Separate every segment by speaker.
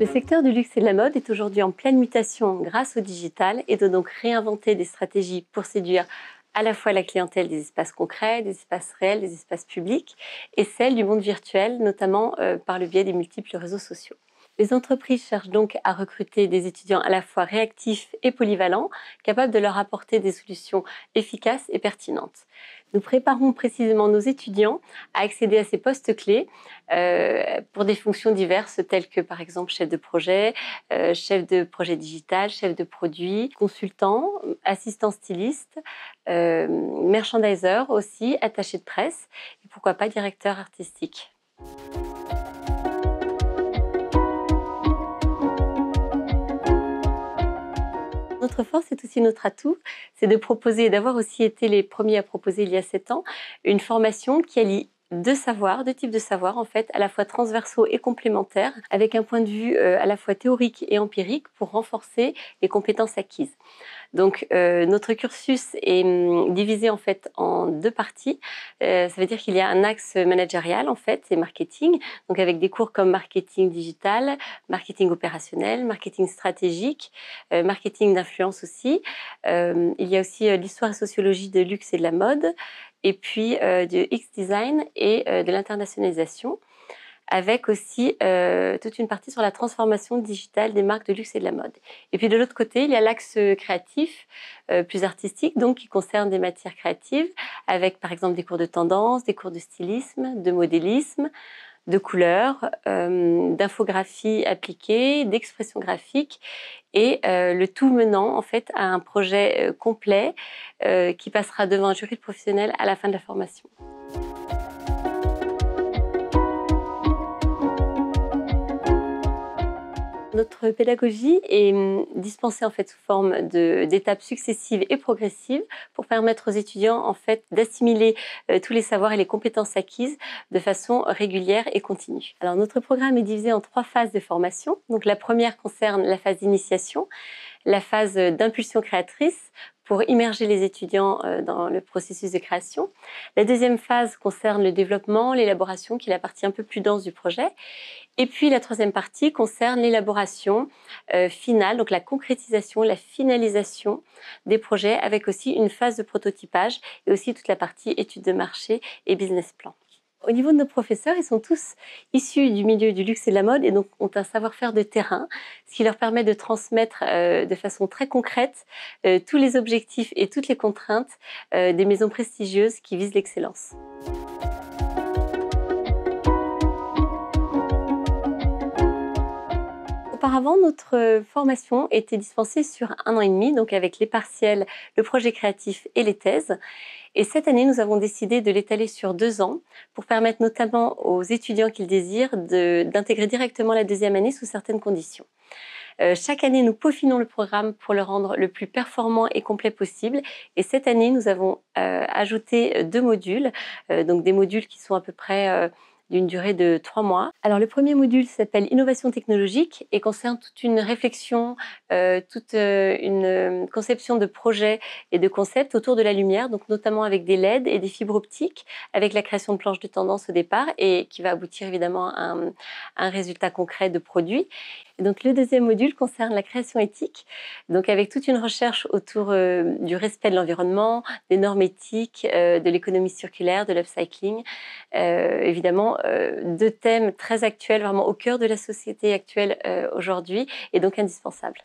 Speaker 1: Le secteur du luxe et de la mode est aujourd'hui en pleine mutation grâce au digital et doit donc réinventer des stratégies pour séduire à la fois la clientèle des espaces concrets, des espaces réels, des espaces publics et celle du monde virtuel, notamment par le biais des multiples réseaux sociaux. Les entreprises cherchent donc à recruter des étudiants à la fois réactifs et polyvalents, capables de leur apporter des solutions efficaces et pertinentes. Nous préparons précisément nos étudiants à accéder à ces postes clés pour des fonctions diverses telles que par exemple chef de projet digital, chef de produit, consultant, assistant styliste, merchandiser aussi, attaché de presse et pourquoi pas directeur artistique. Notre force est aussi notre atout, c'est de proposer, d'avoir aussi été les premiers à proposer il y a 7 ans, une formation qui allie deux types de savoirs en fait, à la fois transversaux et complémentaires, avec un point de vue à la fois théorique et empirique pour renforcer les compétences acquises. Donc notre cursus est divisé en fait en 2 parties. Ça veut dire qu'il y a un axe managérial en fait et marketing, donc avec des cours comme marketing digital, marketing opérationnel, marketing stratégique, marketing d'influence aussi. Il y a aussi l'histoire et sociologie de luxe et de la mode, et puis du X-design et de l'internationalisation, avec aussi toute une partie sur la transformation digitale des marques de luxe et de la mode. Et puis de l'autre côté, il y a l'axe créatif, plus artistique, donc qui concerne des matières créatives, avec par exemple des cours de tendance, des cours de stylisme, de modélisme, de couleurs, d'infographie appliquée, d'expression graphique, et le tout menant en fait à un projet complet qui passera devant un jury de professionnels à la fin de la formation. Notre pédagogie est dispensée en fait sous forme d'étapes successives et progressives pour permettre aux étudiants en fait d'assimiler tous les savoirs et les compétences acquises de façon régulière et continue. Alors notre programme est divisé en 3 phases de formation. Donc la première concerne la phase d'initiation, la phase d'impulsion créatrice pour immerger les étudiants dans le processus de création. La deuxième phase concerne le développement, l'élaboration, qui est la partie un peu plus dense du projet. Et puis la troisième partie concerne l'élaboration finale, donc la concrétisation, la finalisation des projets, avec aussi une phase de prototypage et aussi toute la partie étude de marché et business plan. Au niveau de nos professeurs, ils sont tous issus du milieu du luxe et de la mode et donc ont un savoir-faire de terrain, ce qui leur permet de transmettre de façon très concrète tous les objectifs et toutes les contraintes des maisons prestigieuses qui visent l'excellence. Auparavant, notre formation était dispensée sur 1 an et demi, donc avec les partiels, le projet créatif et les thèses. Et cette année, nous avons décidé de l'étaler sur 2 ans pour permettre notamment aux étudiants qui le désirent d'intégrer directement la 2e année sous certaines conditions. Chaque année, nous peaufinons le programme pour le rendre le plus performant et complet possible. Et cette année, nous avons ajouté 2 modules, donc des modules qui sont à peu près d'une durée de 3 mois. Alors le premier module s'appelle Innovation technologique et concerne toute une réflexion, une conception de projets et de concepts autour de la lumière, donc notamment avec des LED et des fibres optiques, avec la création de planches de tendance au départ et qui va aboutir évidemment à un résultat concret de produit. Et donc le deuxième module concerne la création éthique, donc avec toute une recherche autour du respect de l'environnement, des normes éthiques, de l'économie circulaire, de l'upcycling. Évidemment, 2 thèmes très actuels, vraiment au cœur de la société actuelle aujourd'hui, et donc indispensables.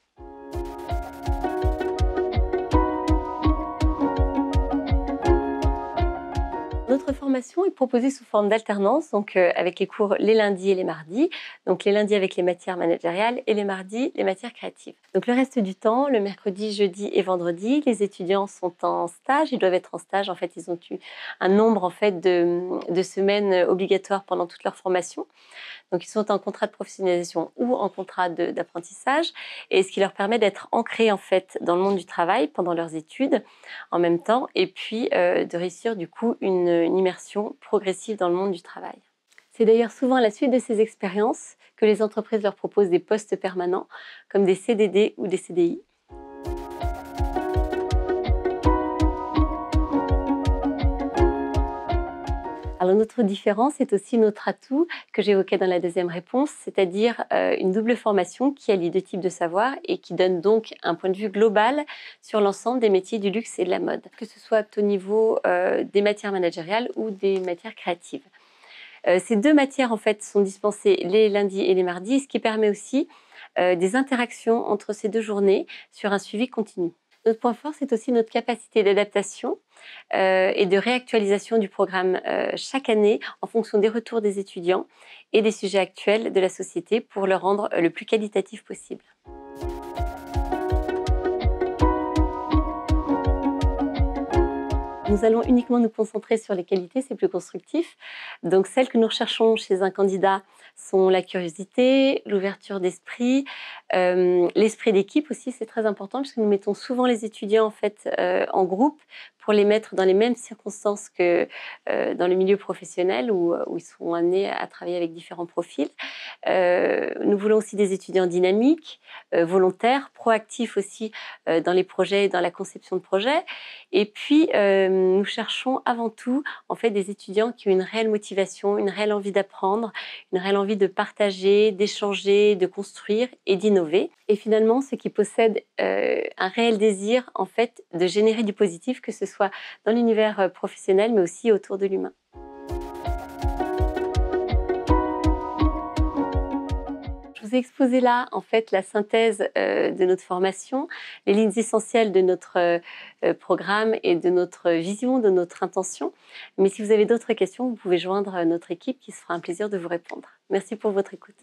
Speaker 1: Notre formation est proposée sous forme d'alternance, donc avec les cours les lundis et les mardis, donc les lundis avec les matières managériales et les mardis les matières créatives. Donc le reste du temps, le mercredi, jeudi et vendredi, les étudiants sont en stage, ils doivent être en stage, en fait ils ont eu un nombre en fait de semaines obligatoires pendant toute leur formation. Donc, ils sont en contrat de professionnalisation ou en contrat d'apprentissage, et ce qui leur permet d'être ancrés en fait dans le monde du travail pendant leurs études en même temps, et puis de réussir du coup une immersion progressive dans le monde du travail. C'est d'ailleurs souvent à la suite de ces expériences que les entreprises leur proposent des postes permanents, comme des CDD ou des CDI. Alors notre différence, c'est aussi notre atout que j'évoquais dans la deuxième réponse, c'est-à-dire une double formation qui allie deux types de savoir et qui donne donc un point de vue global sur l'ensemble des métiers du luxe et de la mode, que ce soit au niveau des matières managériales ou des matières créatives. Ces deux matières en fait sont dispensées les lundis et les mardis, ce qui permet aussi des interactions entre ces deux journées sur un suivi continu. Notre point fort, c'est aussi notre capacité d'adaptation et de réactualisation du programme chaque année en fonction des retours des étudiants et des sujets actuels de la société pour le rendre le plus qualitatif possible. Nous allons uniquement nous concentrer sur les qualités, c'est plus constructif. Donc celles que nous recherchons chez un candidat sont la curiosité, l'ouverture d'esprit, l'esprit d'équipe aussi, c'est très important puisque nous mettons souvent les étudiants en fait en groupe pour les mettre dans les mêmes circonstances que dans le milieu professionnel où ils seront amenés à travailler avec différents profils. Nous voulons aussi des étudiants dynamiques, volontaires, proactifs aussi dans les projets et dans la conception de projets. Et puis, nous cherchons avant tout en fait des étudiants qui ont une réelle motivation, une réelle envie d'apprendre, une réelle envie de partager, d'échanger, de construire et d'innover. Et finalement, ceux qui possèdent un réel désir en fait de générer du positif, que ce soit dans l'univers professionnel, mais aussi autour de l'humain. Je vous ai exposé là, en fait, la synthèse de notre formation, les lignes essentielles de notre programme et de notre vision, de notre intention. Mais si vous avez d'autres questions, vous pouvez joindre notre équipe qui se fera un plaisir de vous répondre. Merci pour votre écoute.